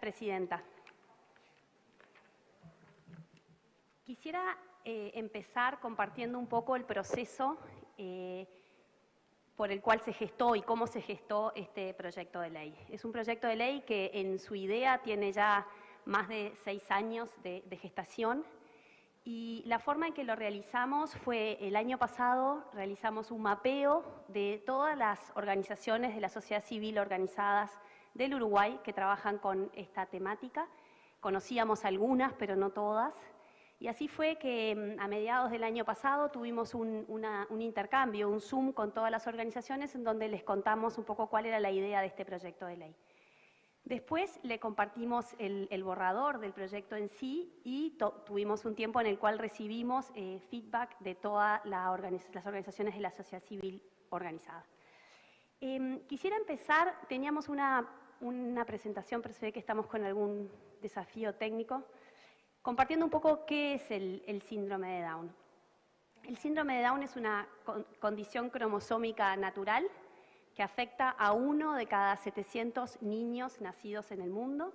Presidenta, quisiera empezar compartiendo un poco el proceso por el cual se gestó y cómo se gestó este proyecto de ley. Es un proyecto de ley que en su idea tiene ya más de 6 años de gestación y la forma en que lo realizamos fue el año pasado, realizamos un mapeo de todas las organizaciones de la sociedad civil organizadas del Uruguay que trabajan con esta temática. Conocíamos algunas, pero no todas. Y así fue que a mediados del año pasado tuvimos un intercambio, un Zoom con todas las organizaciones en donde les contamos un poco cuál era la idea de este proyecto de ley. Después le compartimos el borrador del proyecto en sí y tuvimos un tiempo en el cual recibimos feedback de todas las organizaciones de la sociedad civil organizada. Quisiera empezar, teníamos una presentación, pero se ve que estamos con algún desafío técnico, compartiendo un poco qué es el síndrome de Down. El síndrome de Down es una condición cromosómica natural que afecta a 1 de cada 700 niños nacidos en el mundo.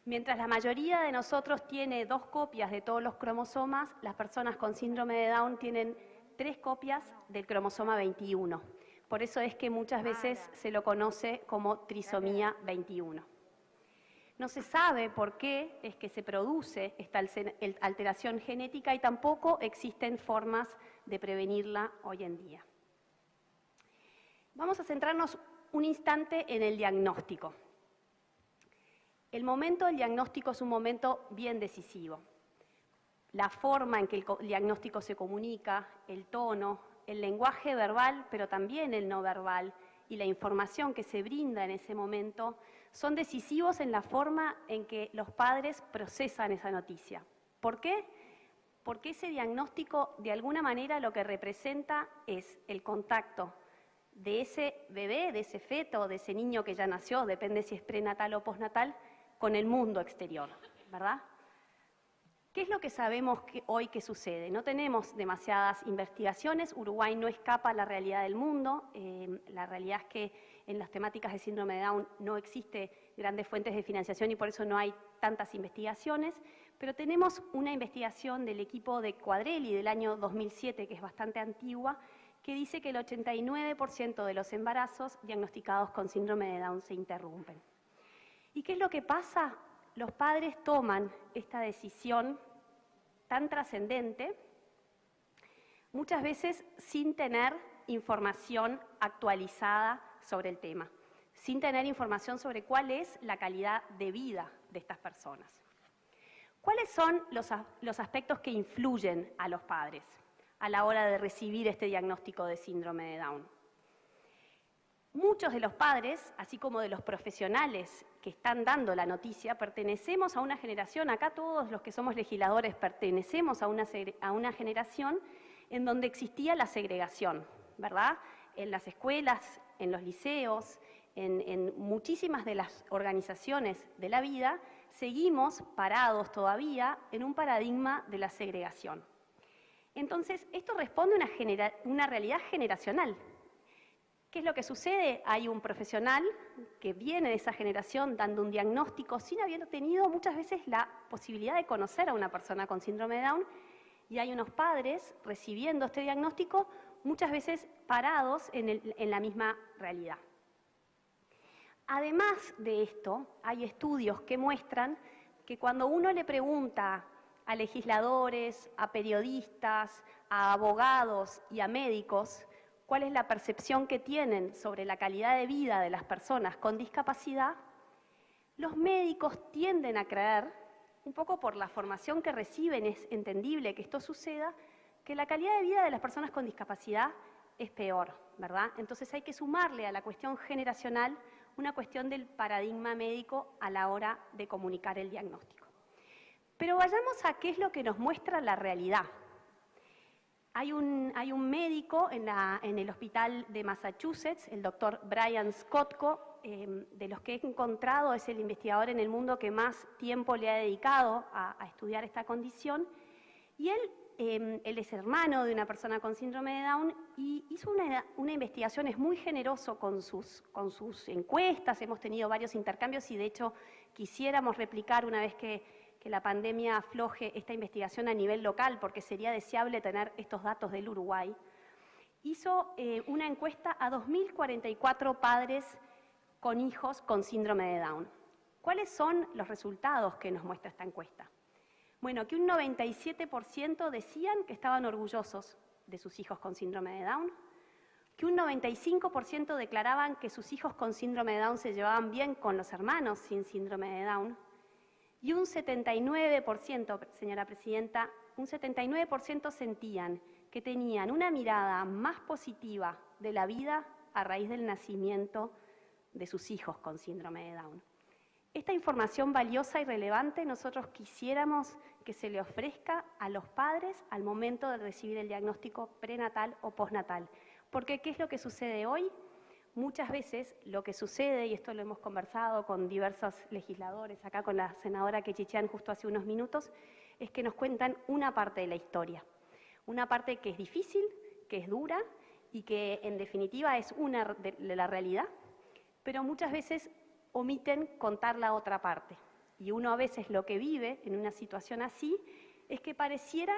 Mientras la mayoría de nosotros tiene 2 copias de todos los cromosomas, las personas con síndrome de Down tienen 3 copias del cromosoma 21. Por eso es que muchas veces se lo conoce como trisomía 21. No se sabe por qué es que se produce esta alteración genética y tampoco existen formas de prevenirla hoy en día. Vamos a centrarnos un instante en el diagnóstico. El momento del diagnóstico es un momento bien decisivo. La forma en que el diagnóstico se comunica, el tono, el lenguaje verbal, pero también el no verbal y la información que se brinda en ese momento son decisivos en la forma en que los padres procesan esa noticia. ¿Por qué? Porque ese diagnóstico, de alguna manera, lo que representa es el contacto de ese bebé, de ese feto, de ese niño que ya nació, depende si es prenatal o postnatal, con el mundo exterior, ¿verdad? ¿Qué es lo que sabemos hoy que sucede? No tenemos demasiadas investigaciones, Uruguay no escapa a la realidad del mundo, la realidad es que en las temáticas de síndrome de Down no existen grandes fuentes de financiación y por eso no hay tantas investigaciones, pero tenemos una investigación del equipo de Quadrelli del año 2007, que es bastante antigua, que dice que el 89% de los embarazos diagnosticados con síndrome de Down se interrumpen. ¿Y qué es lo que pasa? Los padres toman esta decisión tan trascendente, muchas veces sin tener información actualizada sobre el tema, sin tener información sobre cuál es la calidad de vida de estas personas. ¿Cuáles son los aspectos que influyen a los padres a la hora de recibir este diagnóstico de síndrome de Down? Muchos de los padres, así como de los profesionales que están dando la noticia, pertenecemos a una generación, acá todos los que somos legisladores pertenecemos a una generación en donde existía la segregación, ¿verdad? En las escuelas, en los liceos, en muchísimas de las organizaciones de la vida, seguimos parados todavía en un paradigma de la segregación. Entonces, esto responde a una realidad generacional. ¿Qué es lo que sucede? Hay un profesional que viene de esa generación dando un diagnóstico sin haber tenido muchas veces la posibilidad de conocer a una persona con síndrome de Down y hay unos padres recibiendo este diagnóstico muchas veces parados en la misma realidad. Además de esto, hay estudios que muestran que cuando uno le pregunta a legisladores, a periodistas, a abogados y a médicos cuál es la percepción que tienen sobre la calidad de vida de las personas con discapacidad, los médicos tienden a creer, un poco por la formación que reciben, es entendible que esto suceda, que la calidad de vida de las personas con discapacidad es peor, ¿verdad? Entonces hay que sumarle a la cuestión generacional una cuestión del paradigma médico a la hora de comunicar el diagnóstico. Pero vayamos a qué es lo que nos muestra la realidad. Hay un médico en el hospital de Massachusetts, el doctor Brian Skotko, de los que he encontrado, es el investigador en el mundo que más tiempo le ha dedicado a estudiar esta condición, y él Él es hermano de una persona con síndrome de Down y hizo una investigación, es muy generoso con sus encuestas, hemos tenido varios intercambios y de hecho quisiéramos replicar una vez que la pandemia afloje esta investigación a nivel local, porque sería deseable tener estos datos del Uruguay. Hizo una encuesta a 2.044 padres con hijos con síndrome de Down. ¿Cuáles son los resultados que nos muestra esta encuesta? Bueno, que un 97% decían que estaban orgullosos de sus hijos con síndrome de Down, que un 95% declaraban que sus hijos con síndrome de Down se llevaban bien con los hermanos sin síndrome de Down, y un 79%, señora Presidenta, un 79% sentían que tenían una mirada más positiva de la vida a raíz del nacimiento de sus hijos con síndrome de Down. Esta información valiosa y relevante nosotros quisiéramos que se le ofrezca a los padres al momento de recibir el diagnóstico prenatal o postnatal. Porque ¿qué es lo que sucede hoy? Muchas veces lo que sucede, y esto lo hemos conversado con diversos legisladores, acá con la senadora Quechichán justo hace unos minutos, es que nos cuentan una parte de la historia. Una parte que es difícil, que es dura y que en definitiva es una de la realidad, pero muchas veces omiten contar la otra parte. Y uno a veces lo que vive en una situación así es que pareciera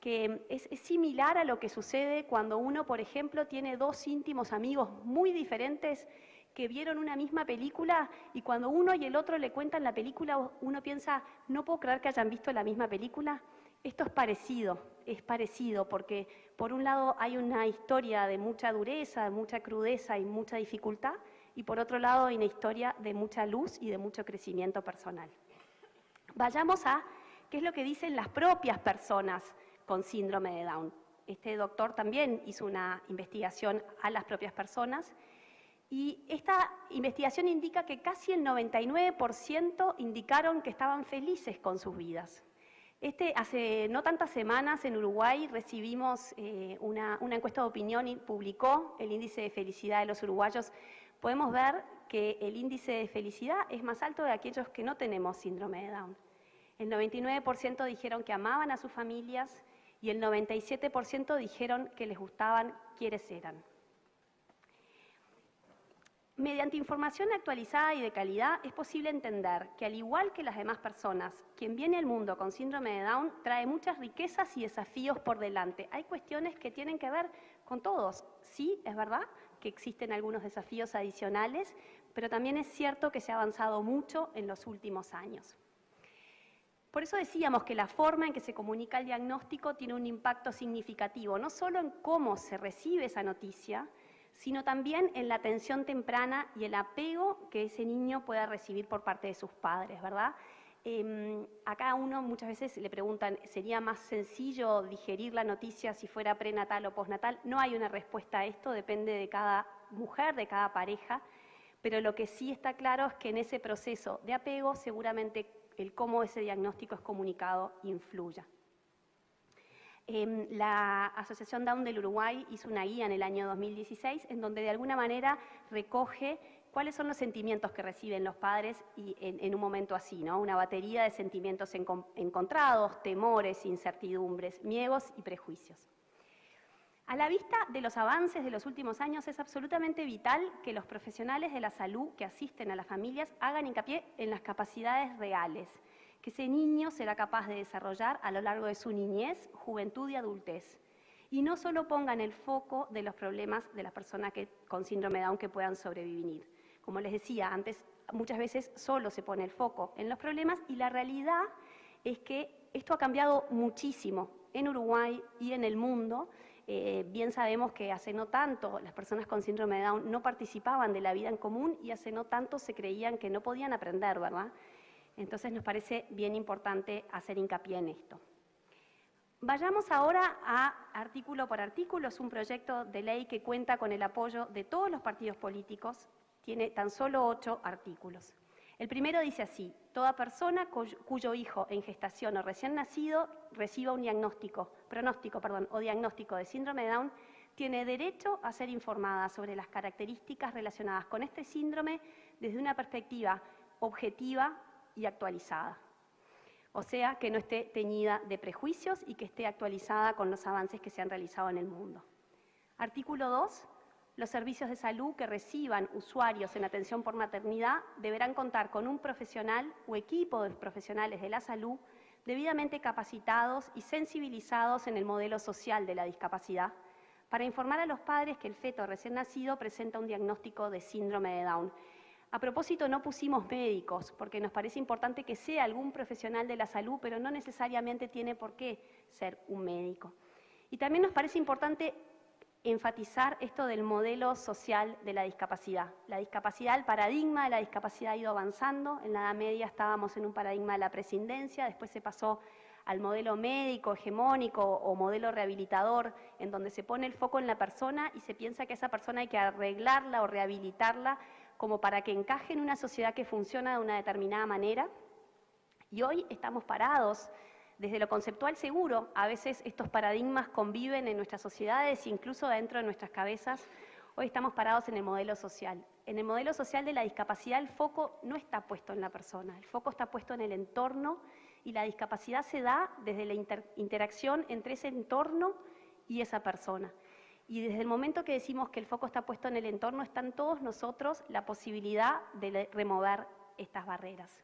que es similar a lo que sucede cuando uno, por ejemplo, tiene dos íntimos amigos muy diferentes que vieron una misma película y cuando uno y el otro le cuentan la película, uno piensa, no puedo creer que hayan visto la misma película. Esto es parecido porque por un lado hay una historia de mucha dureza, de mucha crudeza y mucha dificultad, y por otro lado hay una historia de mucha luz y de mucho crecimiento personal. Vayamos a qué es lo que dicen las propias personas con síndrome de Down. Este doctor también hizo una investigación a las propias personas y esta investigación indica que casi el 99% indicaron que estaban felices con sus vidas. Hace no tantas semanas en Uruguay recibimos una encuesta de opinión y publicó el índice de felicidad de los uruguayos. Podemos ver que el índice de felicidad es más alto de aquellos que no tenemos síndrome de Down. El 99% dijeron que amaban a sus familias y el 97% dijeron que les gustaban quiénes eran. Mediante información actualizada y de calidad es posible entender que al igual que las demás personas, quien viene al mundo con síndrome de Down trae muchas riquezas y desafíos por delante. Hay cuestiones que tienen que ver con todos. Sí, es verdad que existen algunos desafíos adicionales, pero también es cierto que se ha avanzado mucho en los últimos años. Por eso decíamos que la forma en que se comunica el diagnóstico tiene un impacto significativo, no solo en cómo se recibe esa noticia, sino también en la atención temprana y el apego que ese niño pueda recibir por parte de sus padres, ¿verdad? Acá uno muchas veces le preguntan, ¿sería más sencillo digerir la noticia si fuera prenatal o postnatal? No hay una respuesta a esto, depende de cada mujer, de cada pareja, pero lo que sí está claro es que en ese proceso de apego seguramente el cómo ese diagnóstico es comunicado influya. La Asociación Down del Uruguay hizo una guía en el año 2016 en donde de alguna manera recoge cuáles son los sentimientos que reciben los padres y en un momento así, ¿no? Una batería de sentimientos encontrados, temores, incertidumbres, miedos y prejuicios. A la vista de los avances de los últimos años es absolutamente vital que los profesionales de la salud que asisten a las familias hagan hincapié en las capacidades reales que ese niño será capaz de desarrollar a lo largo de su niñez, juventud y adultez. Y no solo pongan el foco de los problemas de las personas con síndrome de Down que puedan sobrevivir. Como les decía antes, muchas veces solo se pone el foco en los problemas y la realidad es que esto ha cambiado muchísimo en Uruguay y en el mundo. Bien sabemos que hace no tanto las personas con síndrome de Down no participaban de la vida en común y hace no tanto se creían que no podían aprender, ¿verdad? Entonces nos parece bien importante hacer hincapié en esto. Vayamos ahora a artículo por artículo. Es un proyecto de ley que cuenta con el apoyo de todos los partidos políticos. Tiene tan solo 8 artículos. El primero dice así: toda persona cuyo hijo en gestación o recién nacido reciba un pronóstico o diagnóstico de síndrome de Down tiene derecho a ser informada sobre las características relacionadas con este síndrome desde una perspectiva objetiva y actualizada. o sea, que no esté teñida de prejuicios y que esté actualizada con los avances que se han realizado en el mundo. Artículo 2. Los servicios de salud que reciban usuarios en atención por maternidad deberán contar con un profesional o equipo de profesionales de la salud debidamente capacitados y sensibilizados en el modelo social de la discapacidad, para informar a los padres que el feto recién nacido presenta un diagnóstico de síndrome de Down. A propósito, no pusimos médicos, porque nos parece importante que sea algún profesional de la salud, pero no necesariamente tiene por qué ser un médico. Y también nos parece importante enfatizar esto del modelo social de la discapacidad. La discapacidad, el paradigma de la discapacidad ha ido avanzando. En la Edad Media estábamos en un paradigma de la prescindencia, después se pasó al modelo médico, hegemónico o modelo rehabilitador, en donde se pone el foco en la persona y se piensa que esa persona hay que arreglarla o rehabilitarla como para que encaje en una sociedad que funciona de una determinada manera. Y hoy estamos parados desde lo conceptual seguro. A veces estos paradigmas conviven en nuestras sociedades, incluso dentro de nuestras cabezas. Hoy estamos parados en el modelo social. En el modelo social de la discapacidad el foco no está puesto en la persona, el foco está puesto en el entorno y la discapacidad se da desde la interacción entre ese entorno y esa persona. Y desde el momento que decimos que el foco está puesto en el entorno, está en todos nosotros la posibilidad de remover estas barreras.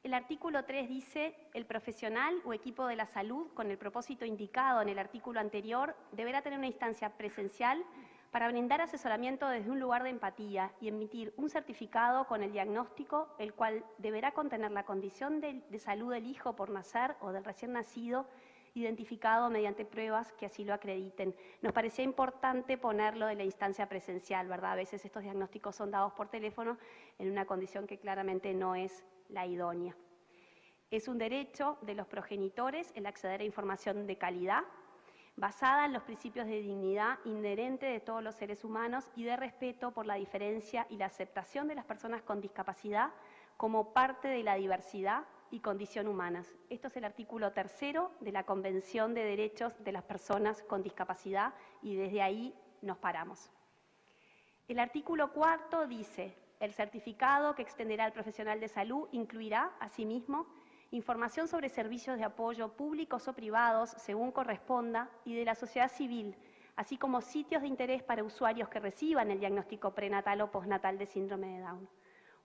El artículo 3 dice, el profesional o equipo de la salud, con el propósito indicado en el artículo anterior, deberá tener una instancia presencial para brindar asesoramiento desde un lugar de empatía y emitir un certificado con el diagnóstico, el cual deberá contener la condición de salud del hijo por nacer o del recién nacido, identificado mediante pruebas que así lo acrediten. Nos parecía importante ponerlo de la instancia presencial, ¿verdad? A veces estos diagnósticos son dados por teléfono en una condición que claramente no es la idónea. Es un derecho de los progenitores el acceder a información de calidad, basada en los principios de dignidad inherente de todos los seres humanos y de respeto por la diferencia y la aceptación de las personas con discapacidad como parte de la diversidad y condición humanas. Esto es el artículo 3 de la Convención de Derechos de las Personas con Discapacidad y desde ahí nos paramos. El artículo 4 dice, el certificado que extenderá al profesional de salud incluirá, asimismo, información sobre servicios de apoyo públicos o privados, según corresponda, y de la sociedad civil, así como sitios de interés para usuarios que reciban el diagnóstico prenatal o postnatal de síndrome de Down.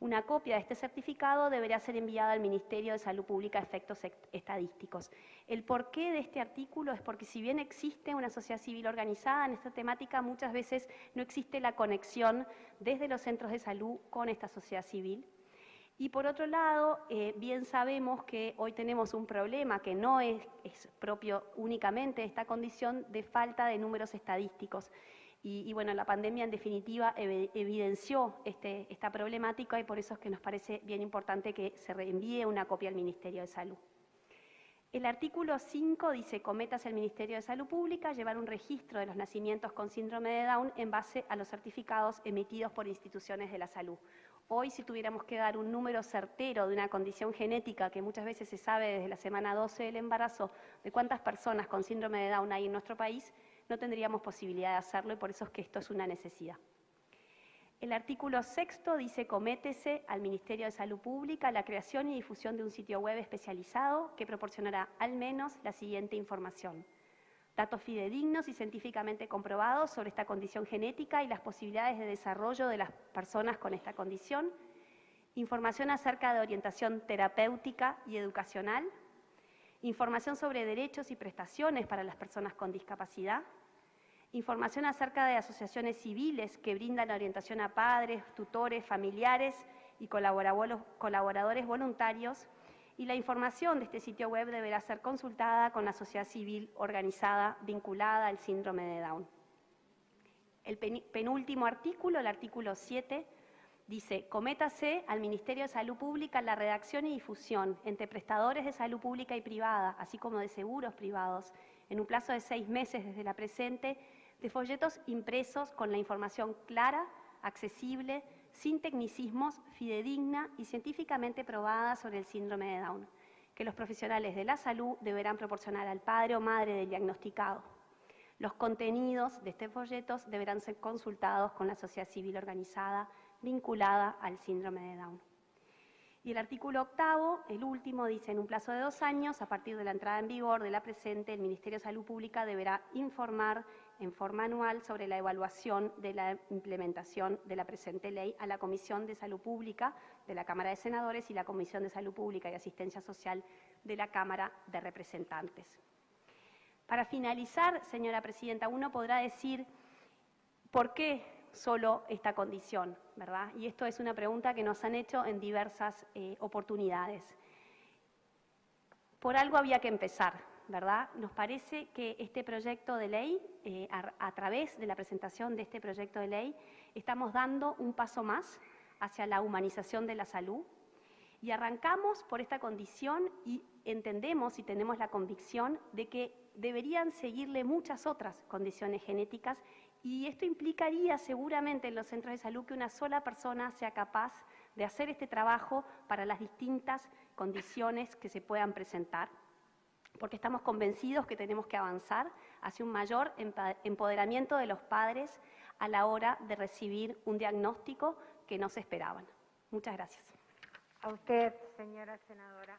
Una copia de este certificado deberá ser enviada al Ministerio de Salud Pública a efectos estadísticos. El porqué de este artículo es porque si bien existe una sociedad civil organizada en esta temática, muchas veces no existe la conexión desde los centros de salud con esta sociedad civil. Y por otro lado, bien sabemos que hoy tenemos un problema que no es propio únicamente de esta condición de falta de números estadísticos. Y bueno, la pandemia en definitiva evidenció esta problemática y por eso es que nos parece bien importante que se reenvíe una copia al Ministerio de Salud. El artículo 5 dice, cométase al Ministerio de Salud Pública llevar un registro de los nacimientos con síndrome de Down en base a los certificados emitidos por instituciones de la salud. Hoy, si tuviéramos que dar un número certero de una condición genética que muchas veces se sabe desde la semana 12 del embarazo de cuántas personas con síndrome de Down hay en nuestro país, no tendríamos posibilidad de hacerlo y por eso es que esto es una necesidad. El artículo 6 dice, cométese al Ministerio de Salud Pública la creación y difusión de un sitio web especializado que proporcionará al menos la siguiente información. Datos fidedignos y científicamente comprobados sobre esta condición genética y las posibilidades de desarrollo de las personas con esta condición. Información acerca de orientación terapéutica y educacional. Información sobre derechos y prestaciones para las personas con discapacidad. Información acerca de asociaciones civiles que brindan orientación a padres, tutores, familiares y colaboradores voluntarios. Y la información de este sitio web deberá ser consultada con la sociedad civil organizada vinculada al síndrome de Down. El penúltimo artículo, el artículo 7, dice, cométase al Ministerio de Salud Pública la redacción y difusión entre prestadores de salud pública y privada, así como de seguros privados, en un plazo de 6 meses desde la presente, de folletos impresos con la información clara, accesible, sin tecnicismos, fidedigna y científicamente probada sobre el síndrome de Down, que los profesionales de la salud deberán proporcionar al padre o madre del diagnosticado. Los contenidos de estos folletos deberán ser consultados con la sociedad civil organizada vinculada al síndrome de Down. Y el artículo 8º, el último, dice: en un plazo de 2 años, a partir de la entrada en vigor de la presente, el Ministerio de Salud Pública deberá informar en forma anual sobre la evaluación de la implementación de la presente ley a la Comisión de Salud Pública de la Cámara de Senadores y la Comisión de Salud Pública y Asistencia Social de la Cámara de Representantes. Para finalizar, señora presidenta, uno podrá decir, ¿por qué solo esta condición, verdad? Y esto es una pregunta que nos han hecho en diversas oportunidades. Por algo había que empezar, ¿verdad? Nos parece que este proyecto de ley, a través de la presentación de este proyecto de ley, estamos dando un paso más hacia la humanización de la salud y arrancamos por esta condición y entendemos y tenemos la convicción de que deberían seguirle muchas otras condiciones genéticas. Y esto implicaría seguramente en los centros de salud que una sola persona sea capaz de hacer este trabajo para las distintas condiciones que se puedan presentar, porque estamos convencidos que tenemos que avanzar hacia un mayor empoderamiento de los padres a la hora de recibir un diagnóstico que no se esperaban. Muchas gracias. A usted, señora senadora.